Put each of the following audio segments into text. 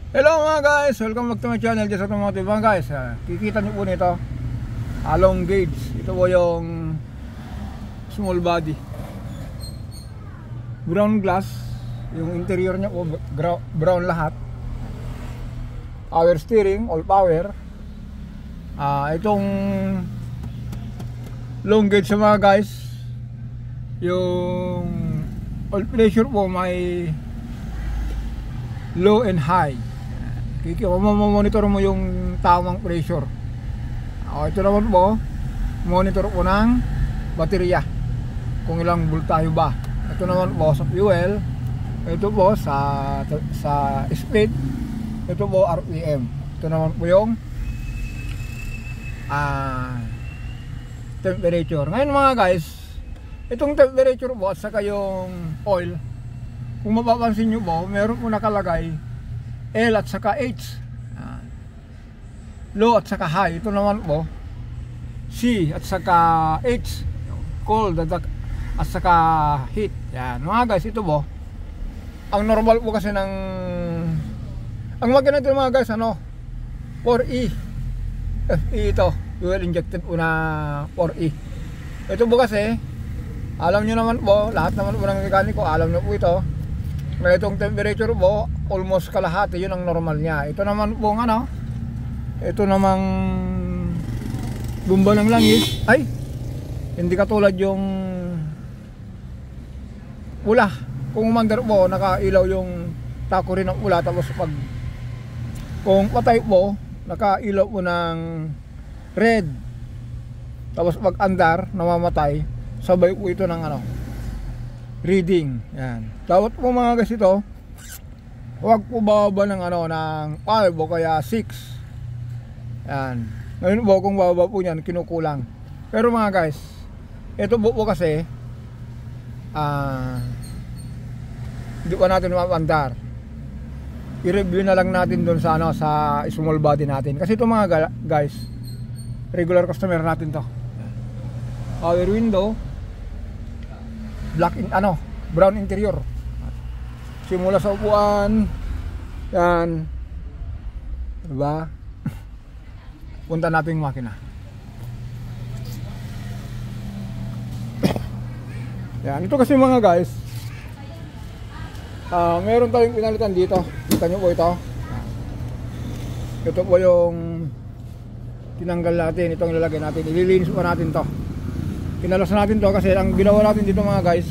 Hello mga guys, welcome back to my channel, Jess Automotive mga guys. Kikita nyo po nito, long gauge. Ito po yung small body, brown glass. Yung interior nya po brown lahat. Power steering, all power. Itong long gauge sa mga guys, yung oil pressure po may low and high. Monitor mo yung tamang pressure. Ito naman po, monitor po ng baterya, kung ilang voltahe ba. Ito naman po sa fuel. Ito po sa speed. Ito po RPM. Ito naman po yung temperature. Ngayon mga guys, itong temperature po at saka yung oil, kung mapapansin nyo po, meron po nakalagay L at saka H, low at saka high. Ito naman po C at saka H, cold at saka heat. Yan mga guys, ito po ang normal po kasi ng ang makina ito mga guys, 4E FE. Ito fuel injected po na 4E. Ito po kasi, alam nyo naman po, lahat naman po ng mekaniko alam nyo po ito, may itong temperature po almost kalahati, yun ang normal niya. Ito naman po ito namang bomba ng langis ay hindi katulad yung pula. Kung umandar po, nakailaw yung tako rin ng pula. Tapos kung patay po, nakailaw po ng red. Tapos pag andar, namamatay, sabay po ito ng reading. Yan. Dapat po mga guys, ito huwag po bababa ng ng 5 o kaya 6. Yan. Ngayon po kung bababa po yan, kinukulang. Pero mga guys, ito po kasi hindi pa natin mapandar. I-review na lang natin doon sa sa small body natin. Kasi ito mga guys, regular customer natin to. Power window, black brown interior. Simula sa upuan, yan, diba? Punta natin yung makina. Yan, ito kasi mga guys, meron tayong pinalitan dito. Kita nyo po ito. Ito po yung tinanggal natin, itong lalagay natin. Ililinis pa natin to. Kinalas natin to kasi ang ginawa natin dito mga guys,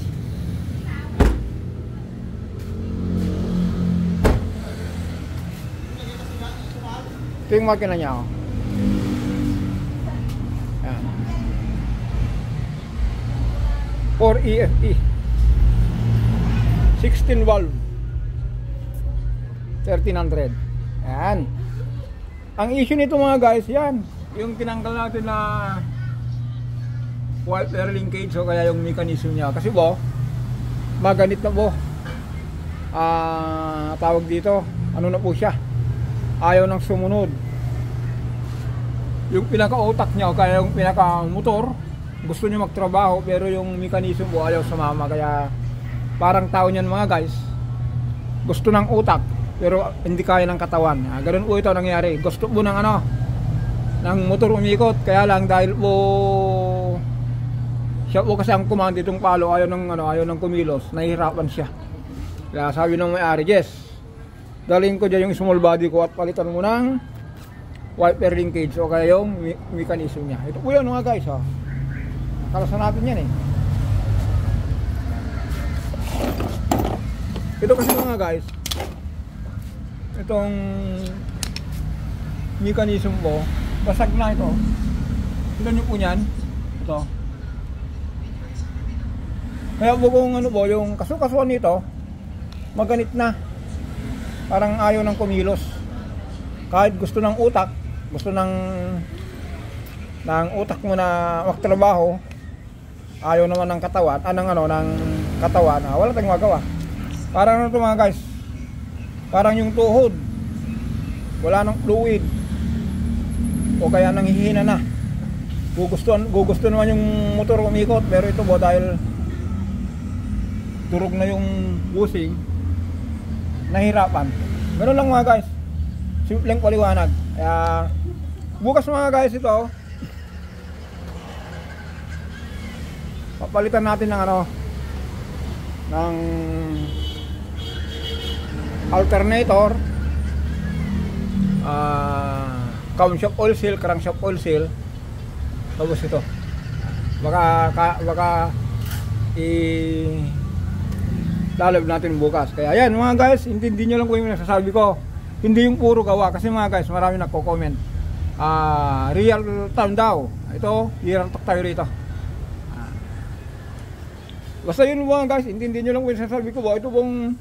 ito yung makina niya. Yan. 4E FE 16 valve 1300. Yan. Ang issue nito mga guys, yan yung tinanggal natin na wiper linkage o kaya yung mechanism niya. Kasi po maganit na po, tawag dito, na po siya, ayaw nang sumunod. Yung pinaka-utak niya o kaya yung pinaka-motor gusto niya magtrabaho, pero yung mechanism po ayaw sumama. Kaya parang tao niyan mga guys, gusto ng utak pero hindi kaya ng katawan. Ganun po ito nangyari. Gusto po ng ng motor umikot, kaya lang dahil po siya po kasi ang command, itong palo ayaw ng kumilos, nahihirapan siya. Kaya sabi ng may-ari, Jess, dalhin ko dyan yung small body ko at palitan mo ng wiper linkage o kaya yung mechanism niya. Ito po yun mga guys. Kalasan natin yan . Ito kasi mga guys, itong mechanism po, basag na ito. Tignan nyo po yan. Ito. Kaya po kung yung kasukasuan nito, maganit na. Parang ayaw ng kumilos. Kahit gusto ng utak, gusto ng utak mo na magtrabaho, ayaw naman ng katawan, ng katawan, wala tayong magawa. Parang ito mga guys, parang yung tuhod, wala ng fluid, o kaya nanghihina na. Gugusto naman yung motor umikot, pero ito po dahil durog na yung bushing, nahirapan. Ganun lang mga guys. simpleng paliwanag. Kaya bukas mga guys ito, papalitan natin ng ano, ng alternator, camshaft oil seal, crankshaft oil seal. Tapos ito baka lalab natin bukas. Kaya ayan mga guys, intindihin nyo lang kung yung nasasabi ko, hindi yung puro gawa. Kasi mga guys, marami nagko-comment, real time daw. Ito, hirang talk tayo rito. Basta yun mga guys, intindihin nyo lang kung yung nasasabi ko. Ito pong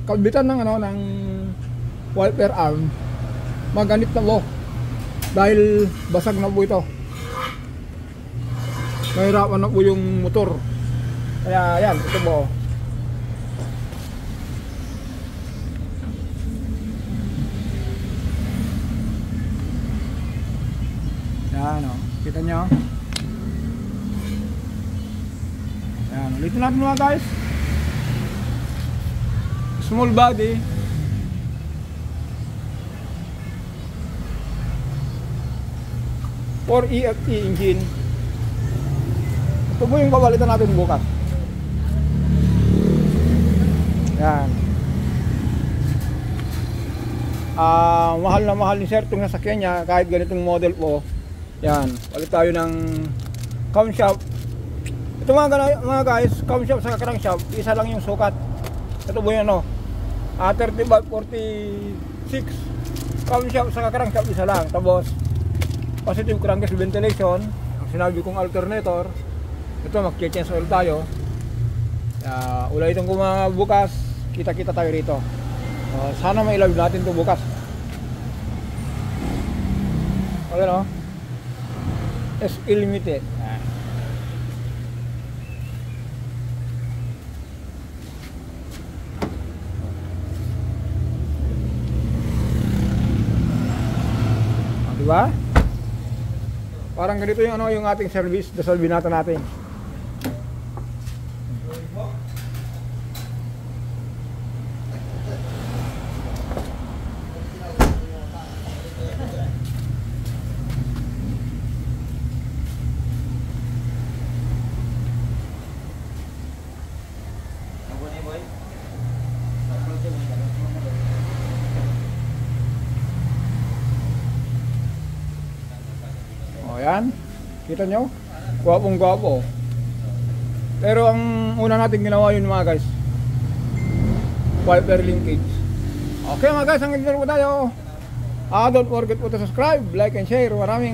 kalbitan ng ano, ng wiper arm, maganit na po dahil basag na po ito. Mahirapan na po yung motor. Kaya yan, ito po. Yan o, kita nyo. Yan, ulitin natin mga guys. Small body, for EFT engine. Ito po yung papalitan natin bukas. Yan. Mahal na mahal ni sir itong nasakyan niya, kahit ganitong model po. Yan, palit tayo ng camshaft. Ito mga guys, camshaft sa crankshaft, isa lang yung sukat. Ito po yung ano, 3546. Camshaft sa crankshaft, isa lang. Tapos positive crankcase ventilation, ang sinabi kong alternator. Ito, mag-change oil tayo. Ulitin ko mga bukas, kita-kita tayo rito. Sana mailab natin ito bukas. Okay no? SE Limited. Diba? Parang ganito yung ano, yung ating service, dasal binata natin. Ayan, kita nyo, gwapong gwapo. Pero ang una natin ginawa yun mga guys, wiper linkage. Okay mga guys, hanggang dito po tayo. Don't forget to subscribe, like and share. Maraming